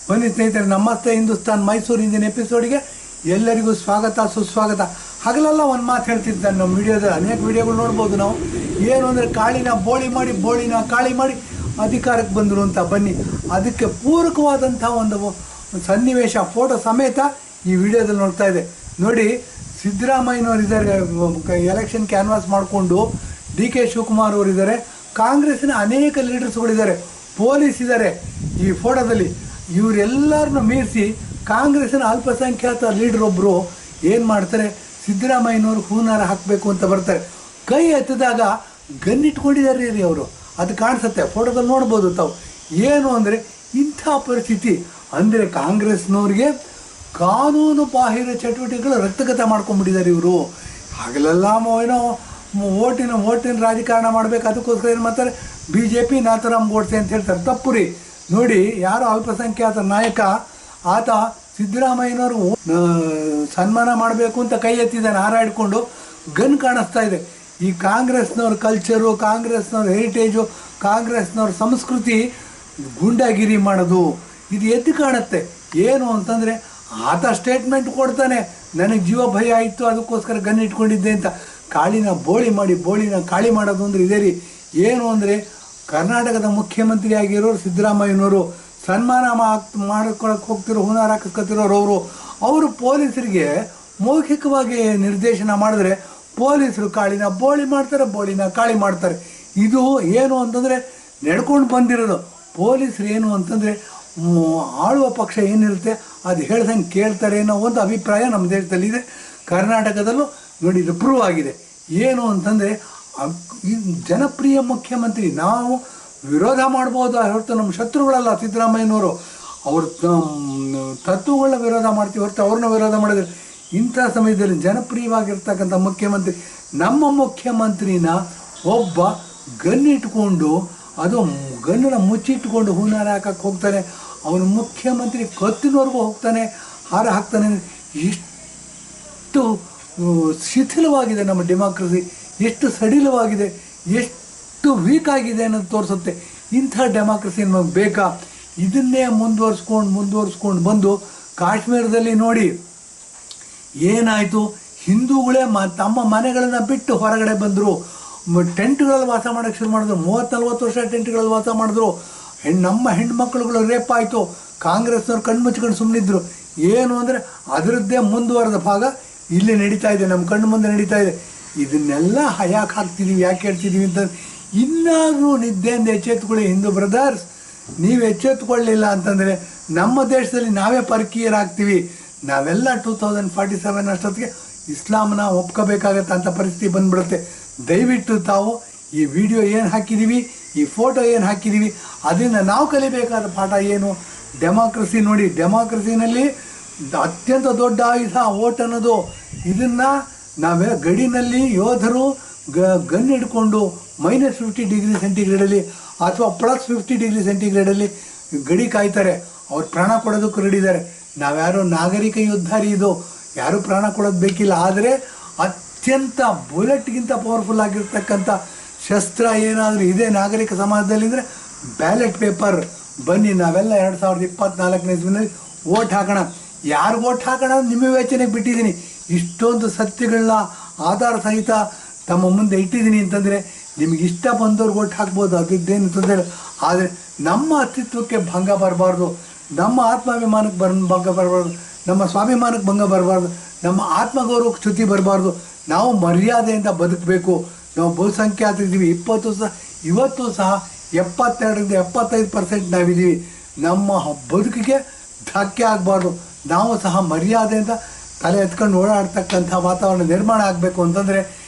ಬನ್ನಿ ಸ್ನೇಹಿತರೆ, ನಮಸ್ತೆ ಹಿಂದೂಸ್ತಾನ್ ಮೈಸೂರು ಇಂದಿನ ಎಪಿಸೋಡ್ಗೆ ಎಲ್ಲರಿಗೂ ಸ್ವಾಗತ ಸುಸ್ವಾಗತ. ಹಗಲೆಲ್ಲ ಒಂದು ಮಾತು ಹೇಳ್ತಿದ್ದೆ ನಮ್ಮ ವಿಡಿಯೋದಲ್ಲಿ, ಅನೇಕ ವಿಡಿಯೋಗಳು ನೋಡ್ಬೋದು ನಾವು. ಏನು ಅಂದರೆ ಕಾಳಿನ ಬೋಳಿನ ಕಾಳಿ ಮಾಡಿ ಅಧಿಕಾರಕ್ಕೆ ಬಂದರು ಅಂತ. ಬನ್ನಿ, ಅದಕ್ಕೆ ಪೂರಕವಾದಂಥ ಒಂದು ಸನ್ನಿವೇಶ ಫೋಟೋ ಸಮೇತ ಈ ವಿಡಿಯೋದಲ್ಲಿ ನೋಡ್ತಾ ಇದೆ ನೋಡಿ. ಸಿದ್ದರಾಮಯ್ಯನವರು ಇದ್ದಾರೆ, ಎಲೆಕ್ಷನ್ ಕ್ಯಾನ್ವಾಸ್ ಮಾಡಿಕೊಂಡು DK ಶಿವಕುಮಾರ್ ಅವರು ಇದ್ದಾರೆ, ಕಾಂಗ್ರೆಸ್ಸಿನ ಅನೇಕ ಲೀಡರ್ಸ್ಗಳಿದ್ದಾರೆ, ಪೊಲೀಸ್ ಇದ್ದಾರೆ ಈ ಫೋಟೋದಲ್ಲಿ. ಇವರೆಲ್ಲರನ್ನು ಮೀರಿಸಿ ಕಾಂಗ್ರೆಸ್ಸಿನ ಅಲ್ಪಸಂಖ್ಯಾತ ಲೀಡರ್ ಒಬ್ಬರು ಏನು ಮಾಡ್ತಾರೆ, ಸಿದ್ದರಾಮಯ್ಯನವರು ಹೂನಾರ ಹಾಕಬೇಕು ಅಂತ ಬರ್ತಾರೆ. ಕೈ ಎತ್ತಿದಾಗ ಗನ್ ಇಟ್ಕೊಂಡಿದ್ದಾರೆ ರೀ ಅವರು, ಅದು ಕಾಣಿಸುತ್ತೆ ಫೋಟೋದಲ್ಲಿ ನೋಡ್ಬೋದು ತಾವು. ಏನು ಅಂದರೆ ಇಂಥ ಪರಿಸ್ಥಿತಿ ಅಂದರೆ ಕಾಂಗ್ರೆಸ್ನವ್ರಿಗೆ ಕಾನೂನು ಬಾಹಿರ ಚಟುವಟಿಕೆಗಳು ರಕ್ತಗತ ಮಾಡ್ಕೊಂಡ್ಬಿಟ್ಟಿದ್ದಾರೆ ಇವರು. ಹಾಗಲೆಲ್ಲ ಏನೋ ಓಟಿನ ರಾಜಕಾರಣ ಮಾಡಬೇಕು, ಅದಕ್ಕೋಸ್ಕರ ಏನು ಮಾಡ್ತಾರೆ, BJP ನಾಥರಾಮ್ ಗೋಡ್ಸೆ ಅಂತ ಹೇಳ್ತಾರೆ. ತಪ್ಪು ರೀ. ನೋಡಿ, ಯಾರೋ ಅಲ್ಪಸಂಖ್ಯಾತ ನಾಯಕ ಆತ ಸಿದ್ದರಾಮಯ್ಯನವರು ಸನ್ಮಾನ ಮಾಡಬೇಕು ಅಂತ ಕೈ ಎತ್ತಿದ್ದಾನೆ, ಹಾರ ಹಿಡ್ಕೊಂಡು. ಗನ್ ಕಾಣಿಸ್ತಾ ಇದೆ. ಈ ಕಾಂಗ್ರೆಸ್ನವ್ರ ಕಲ್ಚರು, ಕಾಂಗ್ರೆಸ್ನವ್ರ ಹೆರಿಟೇಜು, ಕಾಂಗ್ರೆಸ್ನವ್ರ ಸಂಸ್ಕೃತಿ ಗುಂಡಾಗಿರಿ ಮಾಡೋದು ಇದು ಎದ್ದು ಕಾಣುತ್ತೆ. ಏನು ಅಂತಂದರೆ ಆತ ಸ್ಟೇಟ್ಮೆಂಟ್ ಕೊಡ್ತಾನೆ, ನನಗೆ ಜೀವ ಭಯ ಆಯಿತು ಅದಕ್ಕೋಸ್ಕರ ಗನ್ ಇಟ್ಕೊಂಡಿದ್ದೆ ಅಂತ. ಕಾಳಿನ ಬೋಳಿನ ಕಾಳಿ ಮಾಡೋದು ಅಂದರೆ ಇದೇ ರೀ. ಏನು ಅಂದರೆ ಕರ್ನಾಟಕದ ಮುಖ್ಯಮಂತ್ರಿ ಆಗಿರೋರು ಸಿದ್ದರಾಮಯ್ಯನವರು ಸನ್ಮಾನ ಮಾಡ್ಕೊಳಕ್ಕೆ ಹೋಗ್ತಿರೋ, ಹುನಾರ ಹಾಕಿಸ್ಕೊತಿರೋರು ಅವರು ಪೊಲೀಸರಿಗೆ ಮೌಖಿಕವಾಗಿ ನಿರ್ದೇಶನ ಮಾಡಿದ್ರೆ ಪೊಲೀಸರು ಕಾಳಿನ ಬೋಳಿನ ಕಾಳಿ ಮಾಡ್ತಾರೆ. ಇದು ಏನು ಅಂತಂದರೆ ನಡ್ಕೊಂಡು ಬಂದಿರೋದು. ಪೊಲೀಸರು ಏನು ಅಂತಂದರೆ ಆಳುವ ಪಕ್ಷ ಏನಿರುತ್ತೆ ಅದು ಹೇಳ್ದಂಗೆ ಕೇಳ್ತಾರೆ ಅನ್ನೋ ಒಂದು ಅಭಿಪ್ರಾಯ ನಮ್ಮ ದೇಶದಲ್ಲಿದೆ, ಕರ್ನಾಟಕದಲ್ಲೂ ನೋಡಿ ಇದು ಪ್ರೂವ್ ಆಗಿದೆ. ಏನು ಅಂತಂದರೆ ಜನಪ್ರಿಯ ಮುಖ್ಯಮಂತ್ರಿ, ನಾವು ವಿರೋಧ ಮಾಡ್ಬೋದು ಹೊರತು ನಮ್ಮ ಶತ್ರುಗಳಲ್ಲ ಸಿದ್ದರಾಮಯ್ಯನವರು. ಅವ್ರ ತತ್ವಗಳನ್ನ ವಿರೋಧ ಮಾಡ್ತೀವಿ ಹೊರತು ಅವ್ರನ್ನ ವಿರೋಧ ಮಾಡಿದ್ರೆ. ಇಂಥ ಸಮಯದಲ್ಲಿ ಜನಪ್ರಿಯವಾಗಿರ್ತಕ್ಕಂಥ ಮುಖ್ಯಮಂತ್ರಿ, ನಮ್ಮ ಮುಖ್ಯಮಂತ್ರಿನ ಒಬ್ಬ ಗನ್ನಿಟ್ಕೊಂಡು, ಅದು ಗನ್ನನ್ನು ಮುಚ್ಚಿಟ್ಕೊಂಡು ಹೂನಾರ ಹಾಕಕ್ಕೆ ಹೋಗ್ತಾನೆ. ಅವನು ಮುಖ್ಯಮಂತ್ರಿ ಕತ್ತಿನವರೆಗೂ ಹೋಗ್ತಾನೆ, ಹಾರ ಹಾಕ್ತಾನೆ. ಎಷ್ಟು ಶಿಥಿಲವಾಗಿದೆ ನಮ್ಮ ಡೆಮಾಕ್ರಸಿ, ಎಷ್ಟು ಸಡಿಲವಾಗಿದೆ, ಎಷ್ಟು ವೀಕ್ ಆಗಿದೆ ಅನ್ನೋದು ತೋರಿಸುತ್ತೆ. ಇಂಥ ಡೆಮಾಕ್ರಸಿ ನಮಗೆ ಬೇಕಾ? ಇದನ್ನೇ ಮುಂದುವರ್ಸ್ಕೊಂಡು ಬಂದು ಕಾಶ್ಮೀರದಲ್ಲಿ ನೋಡಿ ಏನಾಯಿತು, ಹಿಂದೂಗಳೇ ತಮ್ಮ ಮನೆಗಳನ್ನು ಬಿಟ್ಟು ಹೊರಗಡೆ ಬಂದರು, ಟೆಂಟ್ಗಳಲ್ಲಿ ವಾಸ ಮಾಡೋಕ್ಕೆ ಶುರು ಮಾಡಿದ್ರು. 30-40 ವರ್ಷ ಟೆಂಟ್ಗಳಲ್ಲಿ ವಾಸ ಮಾಡಿದ್ರು. ನಮ್ಮ ಹೆಣ್ಮಕ್ಳುಗಳು ರೇಪ್ ಆಯಿತು. ಕಾಂಗ್ರೆಸ್ನವ್ರು ಕಣ್ಣು ಮುಚ್ಕೊಂಡು ಸುಮ್ಮನಿದ್ರು. ಏನು ಅಂದರೆ ಅದರದ್ದೇ ಮುಂದುವರೆದ ಭಾಗ ಇಲ್ಲಿ ನಡೀತಾ ಇದೆ, ನಮ್ಮ ಕಣ್ಣು ಮುಂದೆ ನಡೀತಾ ಇದೆ. ಇದನ್ನೆಲ್ಲ ಯಾಕೆ ಹಾಕ್ತಿದ್ದೀವಿ, ಯಾಕೆ ಹೇಳ್ತಿದ್ದೀವಿ ಅಂತ ಇನ್ನಾದರೂ ನಿದ್ದೆಯಿಂದ ಎಚ್ಚೆತ್ತುಕೊಳ್ಳಿ ಹಿಂದೂ ಬ್ರದರ್ಸ್. ನೀವು ಎಚ್ಚೆತ್ತುಕೊಳ್ಳಿಲ್ಲ ಅಂತಂದರೆ ನಮ್ಮ ದೇಶದಲ್ಲಿ ನಾವೇ ಪರಕೀಯರಾಗ್ತೀವಿ. ನಾವೆಲ್ಲ 2047 ಅಷ್ಟೊತ್ತಿಗೆ ಇಸ್ಲಾಮನ್ನ ಒಪ್ಕೋಬೇಕಾಗತ್ತೆ ಅಂತ ಪರಿಸ್ಥಿತಿ ಬಂದ್ಬಿಡುತ್ತೆ. ದಯವಿಟ್ಟು ತಾವು ಈ ವಿಡಿಯೋ ಏನು ಹಾಕಿದ್ದೀವಿ, ಈ ಫೋಟೋ ಏನು ಹಾಕಿದ್ದೀವಿ, ಅದರಿಂದ ನಾವು ಕಲಿಬೇಕಾದ ಪಾಠ ಏನು? ಡೆಮಾಕ್ರಸಿ ನೋಡಿ, ಡೆಮಾಕ್ರಸಿನಲ್ಲಿ ಅತ್ಯಂತ ದೊಡ್ಡ ಆಯುಧ ಓಟ್ ಅನ್ನೋದು. ಇದನ್ನು ನಾವೇ ಗಡಿನಲ್ಲಿ ಯೋಧರು ಗನ್ ಹಿಡ್ಕೊಂಡು -50 ಡಿಗ್ರಿ ಸೆಂಟಿಗ್ರೇಡಲ್ಲಿ ಅಥವಾ +50 ಡಿಗ್ರಿ ಸೆಂಟಿಗ್ರೇಡಲ್ಲಿ ಗಡಿ ಕಾಯ್ತಾರೆ. ಅವ್ರು ಪ್ರಾಣ ಕೊಡೋದಕ್ಕೆ ರೆಡಿದ್ದಾರೆ. ನಾವ್ಯಾರು ನಾಗರಿಕ ಯುದ್ಧಾರಿ, ಇದು ಯಾರೂ ಪ್ರಾಣ ಕೊಡೋದು ಬೇಕಿಲ್ಲ. ಆದರೆ ಅತ್ಯಂತ ಬುಲೆಟ್ಗಿಂತ ಪವರ್ಫುಲ್ ಆಗಿರ್ತಕ್ಕಂಥ ಶಸ್ತ್ರ ಏನಾದರೂ ಇದೆ ನಾಗರಿಕ ಸಮಾಜದಲ್ಲಿ ಅಂದರೆ ಬ್ಯಾಲೆಟ್ ಪೇಪರ್. ಬನ್ನಿ, ನಾವೆಲ್ಲ 2024ನೇ ಇಸ್ವಿನಲ್ಲಿ ಓಟ್ ಹಾಕೋಣ. ಯಾರು ಓಟ್ ಹಾಕೋಣ ನಿಮ್ಮ ವಿವೇಚನೆಗೆ ಬಿಟ್ಟಿದ್ದೀನಿ. ಇಷ್ಟೊಂದು ಸತ್ಯಗಳನ್ನ ಆಧಾರ ಸಹಿತ ತಮ್ಮ ಮುಂದೆ ಇಟ್ಟಿದ್ದೀನಿ ಅಂತಂದರೆ ನಿಮಗೆ ಇಷ್ಟ ಬಂದವ್ರಿಗೆ ಓಟ್ ಹಾಕ್ಬೋದು, ಅದಿದ್ದೇನು ತೊಂದರೆ. ಆದರೆ ನಮ್ಮ ಅಸ್ತಿತ್ವಕ್ಕೆ ಭಂಗ ಬರಬಾರ್ದು, ನಮ್ಮ ಆತ್ಮಾಭಿಮಾನಕ್ಕೆ ಭಂಗ ಬರಬಾರ್ದು, ನಮ್ಮ ಸ್ವಾಭಿಮಾನಕ್ಕೆ ಭಂಗ ಬರಬಾರ್ದು, ನಮ್ಮ ಆತ್ಮಗೌರವಕ್ಕೆ ಚ್ಯುತಿ ಬರಬಾರ್ದು. ನಾವು ಮರ್ಯಾದೆಯಿಂದ ಬದುಕಬೇಕು. ನಾವು ಬಹುಸಂಖ್ಯಾತರಿದ್ದೀವಿ, ಇವತ್ತು ಸಹ 72-75% ನಾವಿದ್ದೀವಿ. ನಮ್ಮ ಬದುಕಿಗೆ ಧಕ್ಕೆ ಆಗಬಾರ್ದು. ನಾವು ಸಹ ಮರ್ಯಾದೆಯಿಂದ ತಲೆ ಎತ್ಕೊಂಡು ಓಡಾಡ್ತಕ್ಕಂಥ ವಾತಾವರಣ ನಿರ್ಮಾಣ ಆಗಬೇಕು ಅಂತಂದರೆ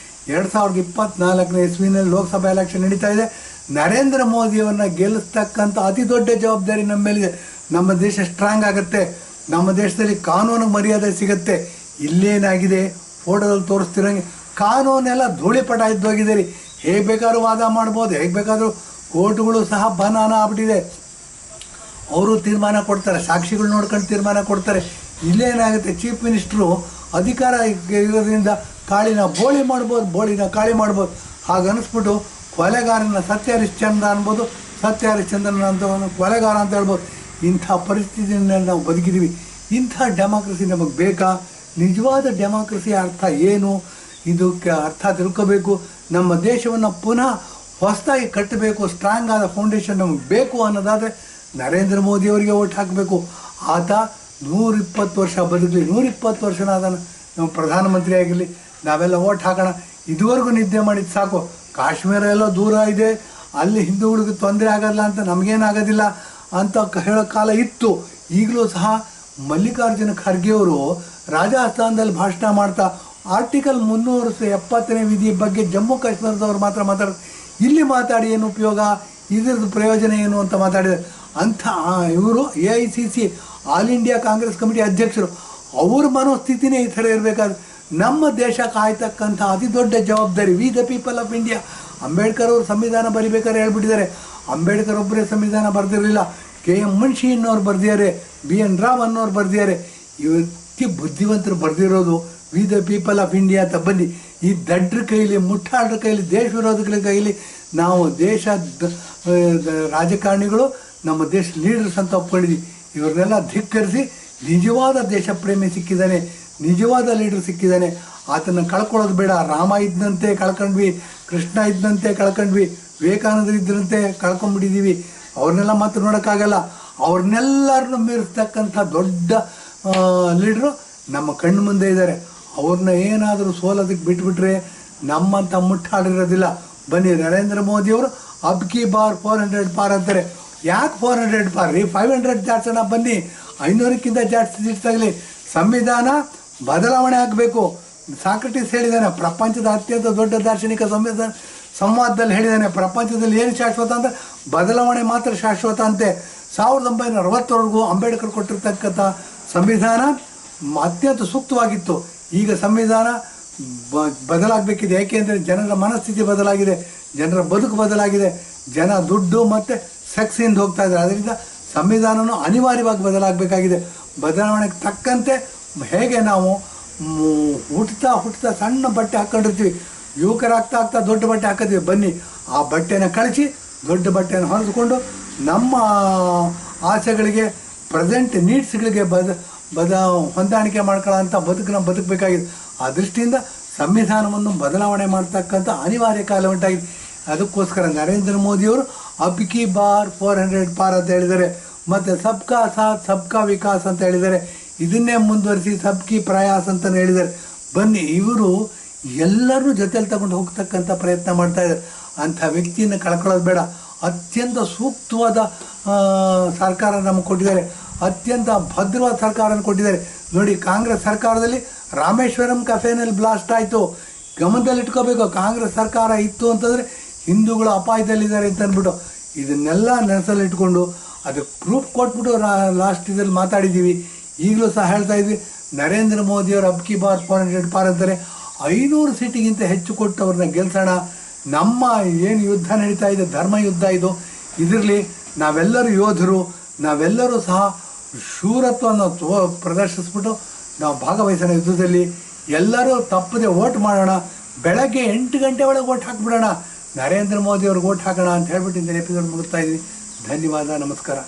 2024ನೇ ಇಸ್ವಿನಲ್ಲಿ ಲೋಕಸಭಾ ಎಲೆಕ್ಷನ್ ನಡೀತಾ ಇದೆ. ನರೇಂದ್ರ ಮೋದಿಯವ್ರನ್ನ ಗೆಲ್ಲಿಸ್ತಕ್ಕಂಥ ಅತಿ ದೊಡ್ಡ ಜವಾಬ್ದಾರಿ ನಮ್ಮ ಮೇಲಿದೆ. ನಮ್ಮ ದೇಶ ಸ್ಟ್ರಾಂಗ್ ಆಗುತ್ತೆ, ನಮ್ಮ ದೇಶದಲ್ಲಿ ಕಾನೂನು ಮರ್ಯಾದೆ ಸಿಗುತ್ತೆ. ಇಲ್ಲೇನಾಗಿದೆ, ಫೋಟೋದಲ್ಲಿ ತೋರಿಸ್ತಿರಂಗೆ ಕಾನೂನೆಲ್ಲ ಧೂಳಿಪಟ ಇದ್ದೋಗಿದೆ ರೀ. ಹೇಗೆ ಬೇಕಾದ್ರೂ ವಾದ ಮಾಡ್ಬೋದು, ಹೇಗೆ ಬೇಕಾದರೂ ಕೋರ್ಟ್ಗಳು ಸಹ ಬನಾನ ಆಗ್ಬಿಟ್ಟಿದೆ. ಅವರು ತೀರ್ಮಾನ ಕೊಡ್ತಾರೆ, ಸಾಕ್ಷಿಗಳು ನೋಡ್ಕೊಂಡು ತೀರ್ಮಾನ ಕೊಡ್ತಾರೆ. ಇಲ್ಲೇನಾಗುತ್ತೆ, ಚೀಫ್ ಮಿನಿಸ್ಟ್ರು ಅಧಿಕಾರ ಇರೋದ್ರಿಂದ ಕಾಳಿನ ಬೋಳಿನ ಕಾಳಿ ಮಾಡ್ಬೋದು. ಹಾಗನ್ನಿಸ್ಬಿಟ್ಟು ಕೊಲೆಗಾರನ ಸತ್ಯ ಹರಿಶ್ಚಂದ್ರ ಅನ್ಬೋದು, ಸತ್ಯ ಹರಿಶ್ಚಂದ್ರನ ಅಂತ ಕೊಲೆಗಾರ ಅಂತ ಹೇಳ್ಬೋದು. ಇಂಥ ಪರಿಸ್ಥಿತಿಯಲ್ಲಿ ನಾವು ಬದುಕಿದ್ದೀವಿ. ಇಂಥ ಡೆಮಾಕ್ರಸಿ ನಮಗೆ ಬೇಕಾ? ನಿಜವಾದ ಡೆಮಾಕ್ರಸಿಯ ಅರ್ಥ ಏನು? ಇದಕ್ಕೆ ಅರ್ಥ ತಿಳ್ಕೋಬೇಕು. ನಮ್ಮ ದೇಶವನ್ನು ಪುನಃ ಹೊಸದಾಗಿ ಕಟ್ಟಬೇಕು, ಸ್ಟ್ರಾಂಗ್ ಆದ ಫೌಂಡೇಶನ್ ನಮಗೆ ಬೇಕು ಅನ್ನೋದಾದರೆ ನರೇಂದ್ರ ಮೋದಿಯವರಿಗೆ ಓಟ್ ಹಾಕಬೇಕು. ಆತ 120 ವರ್ಷ ಬದುಕಲಿ, 120 ವರ್ಷನಾದ ನಮ್ಮ ಪ್ರಧಾನಮಂತ್ರಿ ಆಗಿರಲಿ, ನಾವೆಲ್ಲ ಓಟ್ ಹಾಕೋಣ. ಇದುವರೆಗೂ ನಿದ್ದೆ ಮಾಡಿದ್ದು ಸಾಕು. ಕಾಶ್ಮೀರ ಎಲ್ಲ ದೂರ ಇದೆ, ಅಲ್ಲಿ ಹಿಂದೂಗಳಿಗೆ ತೊಂದರೆ ಆಗಲ್ಲ ಅಂತ, ನಮಗೇನಾಗೋದಿಲ್ಲ ಅಂತ ಹೇಳೋ ಕಾಲ ಇತ್ತು. ಈಗಲೂ ಸಹ ಮಲ್ಲಿಕಾರ್ಜುನ ಖರ್ಗೆಯವರು ರಾಜಸ್ಥಾನದಲ್ಲಿ ಭಾಷಣ ಮಾಡ್ತಾ ಆರ್ಟಿಕಲ್ 370ನೇ ವಿಧಿ ಬಗ್ಗೆ ಜಮ್ಮು ಕಾಶ್ಮೀರದವ್ರು ಮಾತ್ರ ಮಾತಾಡೋದು. ಇಲ್ಲಿ ಮಾತಾಡಿ ಏನು ಉಪಯೋಗ, ಇದರದ್ದು ಪ್ರಯೋಜನ ಏನು ಅಂತ ಮಾತಾಡಿದ್ದಾರೆ. ಅಂಥ ಇವರು AICC all India Congress committee ಅಧ್ಯಕ್ಷರು. ಅವ್ರ ಮನೋಸ್ಥಿತಿನೇ ಈ ಥರ ಇರಬೇಕಾದ್ರೆ ನಮ್ಮ ದೇಶ ಕಾಯ್ತಕ್ಕಂಥ ಅತಿ ದೊಡ್ಡ ಜವಾಬ್ದಾರಿ V the people of India. Ambedkar ಅವರು ಸಂವಿಧಾನ ಬರಿಬೇಕಾದ್ರೆ ಹೇಳ್ಬಿಟ್ಟಿದ್ದಾರೆ. ಅಂಬೇಡ್ಕರ್ ಒಬ್ಬರೇ ಸಂವಿಧಾನ ಬರೆದಿರಲಿಲ್ಲ, KM ಮುನ್ಷಿ ಅನ್ನೋರು ಬರೆದಿದ್ದಾರೆ, BN ರಾವ್ ಅನ್ನೋರು ಬರೆದಿದ್ದಾರೆ. ಇವತ್ತಿ ಬುದ್ಧಿವಂತರು ಬರೆದಿರೋದು we the people of India ಅಂತ. ಬನ್ನಿ, ಈ ದಡ್ರ ಕೈಲಿ, ಮುಟ್ಟಾಳ್ರ ಕೈಲಿ, ದೇಶ ವಿರೋಧಿಗಳ ಕೈಲಿ ನಾವು ದೇಶ ರಾಜಕಾರಣಿಗಳು ನಮ್ಮ ದೇಶ ಲೀಡರ್ಸ್ ಅಂತ ಒಪ್ಕೊಂಡಿದ್ವಿ. ಇವ್ರನ್ನೆಲ್ಲ ಧಿಕ್ಕರಿಸಿ ನಿಜವಾದ ದೇಶ ಪ್ರೇಮಿ ಸಿಕ್ಕಿದ್ದಾನೆ, ನಿಜವಾದ ಲೀಡರ್ ಸಿಕ್ಕಿದ್ದಾನೆ. ಆತನ ಕಳ್ಕೊಳ್ಳೋದು ಬೇಡ. ರಾಮ ಇದ್ದಂತೆ ಕಳ್ಕೊಂಡ್ವಿ, ಕೃಷ್ಣ ಇದ್ದಂತೆ ಕಳ್ಕೊಂಡ್ವಿ, ವಿವೇಕಾನಂದರು ಇದ್ದಂತೆ ಕಳ್ಕೊಂಡ್ಬಿಟ್ಟಿದ್ದೀವಿ. ಅವ್ರನ್ನೆಲ್ಲ ಮಾತ್ರ ನೋಡೋಕ್ಕಾಗಲ್ಲ. ಅವ್ರನ್ನೆಲ್ಲರನ್ನು ಮೀರಿಸ್ತಕ್ಕಂಥ ದೊಡ್ಡ ಲೀಡ್ರು ನಮ್ಮ ಕಣ್ಣು ಮುಂದೆ ಇದ್ದಾರೆ. ಅವ್ರನ್ನ ಏನಾದರೂ ಸೋಲೋದಕ್ಕೆ ಬಿಟ್ಬಿಟ್ರೆ ನಮ್ಮಂಥ ಮುಟ್ಟಾಡಿರೋದಿಲ್ಲ. ಬನ್ನಿ, ನರೇಂದ್ರ ಮೋದಿಯವರು ಅಬ್ ಕಿ ಬಾರ್ 400 ಪಾರ್ ಅಂತಾರೆ. ಯಾಕೆ 400 ಪಾರ್ ರೀ? 500 ಜಾಡ್ಸೋಣ ಬನ್ನಿ, 500ಕ್ಕಿಂತ ಜಾಸ್ತಿ ಸೀಟ್ಸಾಗಲಿ. ಸಂವಿಧಾನ ಬದಲಾವಣೆ ಆಗಬೇಕು. ಸಾಕ್ರೆಟಿಸ್ ಹೇಳಿದ್ದಾನೆ, ಪ್ರಪಂಚದ ಅತ್ಯಂತ ದೊಡ್ಡ ದಾರ್ಶನಿಕ ಸಂವಾದದಲ್ಲಿ ಹೇಳಿದ್ದಾನೆ, ಪ್ರಪಂಚದಲ್ಲಿ ಏನು ಶಾಶ್ವತ ಅಂದರೆ ಬದಲಾವಣೆ ಮಾತ್ರ ಶಾಶ್ವತ ಅಂತೆ. 1960ವರೆಗೂ ಅಂಬೇಡ್ಕರ್ ಕೊಟ್ಟಿರ್ತಕ್ಕಂಥ ಸಂವಿಧಾನ ಅತ್ಯಂತ ಸೂಕ್ತವಾಗಿತ್ತು. ಈಗ ಸಂವಿಧಾನ ಬದಲಾಗಬೇಕಿದೆ. ಏಕೆಂದರೆ ಜನರ ಮನಸ್ಥಿತಿ ಬದಲಾಗಿದೆ, ಜನರ ಬದುಕು ಬದಲಾಗಿದೆ, ಜನ ದುಡ್ಡು ಮತ್ತು ಸೆಕ್ಸಿಂದ ಹೋಗ್ತಾ ಇದ್ದಾರೆ. ಅದರಿಂದ ಸಂವಿಧಾನವೂ ಅನಿವಾರ್ಯವಾಗಿ ಬದಲಾಗಬೇಕಾಗಿದೆ. ಬದಲಾವಣೆಗೆ ತಕ್ಕಂತೆ ಹೇಗೆ ನಾವು ಹುಟ್ತಾ ಸಣ್ಣ ಬಟ್ಟೆ ಹಾಕ್ಕೊಂಡಿರ್ತೀವಿ, ಯುವಕರಾಗ್ತಾ ದೊಡ್ಡ ಬಟ್ಟೆ ಹಾಕಿದ್ವಿ. ಬನ್ನಿ, ಆ ಬಟ್ಟೆನ ಕಳಿಸಿ ದೊಡ್ಡ ಬಟ್ಟೆಯನ್ನು ಹೊಲಿಸ್ಕೊಂಡು ನಮ್ಮ ಆಸೆಗಳಿಗೆ, ಪ್ರೆಸೆಂಟ್ ನೀಡ್ಸ್ಗಳಿಗೆ ಹೊಂದಾಣಿಕೆ ಮಾಡ್ಕೊಳ್ಳೋಂಥ ಬದುಕನ್ನ ಬದುಕಬೇಕಾಗಿದೆ. ಆ ದೃಷ್ಟಿಯಿಂದ ಸಂವಿಧಾನವನ್ನು ಬದಲಾವಣೆ ಮಾಡ್ತಕ್ಕಂಥ ಅನಿವಾರ್ಯ ಕಾಲ ಉಂಟಾಗಿದೆ. ಅದಕ್ಕೋಸ್ಕರ ನರೇಂದ್ರ ಮೋದಿಯವರು ಅಬ್ ಕಿ ಬಾರ್ 400 ಪಾರ್ ಅಂತ ಹೇಳಿದ್ದಾರೆ. ಮತ್ತು ಸಬ್ಕಾ ಸಾಥ್ ಸಬ್ಕಾ ವಿಕಾಸ್ ಅಂತ ಹೇಳಿದ್ದಾರೆ. ಇದನ್ನೇ ಮುಂದುವರಿಸಿ ಸಬ್ಕಿ ಪ್ರಯಾಸ್ ಅಂತಲೇ ಹೇಳಿದ್ದಾರೆ. ಬನ್ನಿ, ಇವರು ಎಲ್ಲರೂ ಜೊತೆಯಲ್ಲಿ ತಗೊಂಡು ಹೋಗ್ತಕ್ಕಂಥ ಪ್ರಯತ್ನ ಮಾಡ್ತಾ ಇದ್ದಾರೆ. ಅಂಥ ವ್ಯಕ್ತಿಯನ್ನು ಕಳ್ಕೊಳ್ಳೋದು ಬೇಡ. ಅತ್ಯಂತ ಸೂಕ್ತವಾದ ಸರ್ಕಾರ ನಮಗೆ ಕೊಟ್ಟಿದ್ದಾರೆ, ಅತ್ಯಂತ ಭದ್ರವಾದ ಸರ್ಕಾರನ ಕೊಟ್ಟಿದ್ದಾರೆ. ನೋಡಿ, ಕಾಂಗ್ರೆಸ್ ಸರ್ಕಾರದಲ್ಲಿ ರಾಮೇಶ್ವರಂ ಕಫೇನಲ್ಲಿ ಬ್ಲಾಸ್ಟ್ ಆಯಿತು. ಗಮನದಲ್ಲಿಟ್ಕೋಬೇಕು. ಕಾಂಗ್ರೆಸ್ ಸರ್ಕಾರ ಇತ್ತು ಅಂತಂದರೆ ಹಿಂದೂಗಳು ಅಪಾಯದಲ್ಲಿದ್ದಾರೆ ಅಂತ ಅಂದ್ಬಿಟ್ಟು ಇದನ್ನೆಲ್ಲ ನೆನಸಲ್ಲಿಟ್ಕೊಂಡು ಅದಕ್ಕೆ ಪ್ರೂಫ್ ಕೊಟ್ಬಿಟ್ಟು ಲಾಸ್ಟ್ ಇದರಲ್ಲಿ ಮಾತಾಡಿದ್ದೀವಿ. ಈಗಲೂ ಸಹ ಹೇಳ್ತಾ ಇದ್ವಿ, ನರೇಂದ್ರ ಮೋದಿಯವರು ಅಬ್ ಕಿ ಬಾರ್ 400 ಪಾರ್ ಅಂತಾರೆ. 500 ಸೀಟಿಗಿಂತ ಹೆಚ್ಚು ಕೊಟ್ಟು ಅವ್ರನ್ನ ಗೆಲ್ಸೋಣ. ನಮ್ಮ ಏನು ಯುದ್ಧ ನಡೀತಾ ಇದೆ, ಧರ್ಮ ಯುದ್ಧ ಇದು, ಇದರಲ್ಲಿ ನಾವೆಲ್ಲರೂ ಯೋಧರು, ನಾವೆಲ್ಲರೂ ಸಹ ಶೂರತ್ವವನ್ನು ಪ್ರದರ್ಶಿಸ್ಬಿಟ್ಟು ನಾವು ಭಾಗವಹಿಸೋಣ ಯುದ್ಧದಲ್ಲಿ. ಎಲ್ಲರೂ ತಪ್ಪದೆ ವೋಟ್ ಮಾಡೋಣ. ಬೆಳಗ್ಗೆ 8 ಗಂಟೆ ಒಳಗೆ ವೋಟ್ ಹಾಕಿಬಿಡೋಣ. ನರೇಂದ್ರ ಮೋದಿಯವ್ರಿಗೆ ವೋಟ್ ಹಾಕೋಣ ಅಂತ ಹೇಳ್ಬಿಟ್ಟು ಇಂದಿನ ಎಪಿಸೋಡ್ ಮುಗಿಸ್ತಾ ಇದ್ದೀನಿ. ಧನ್ಯವಾದ, ನಮಸ್ಕಾರ.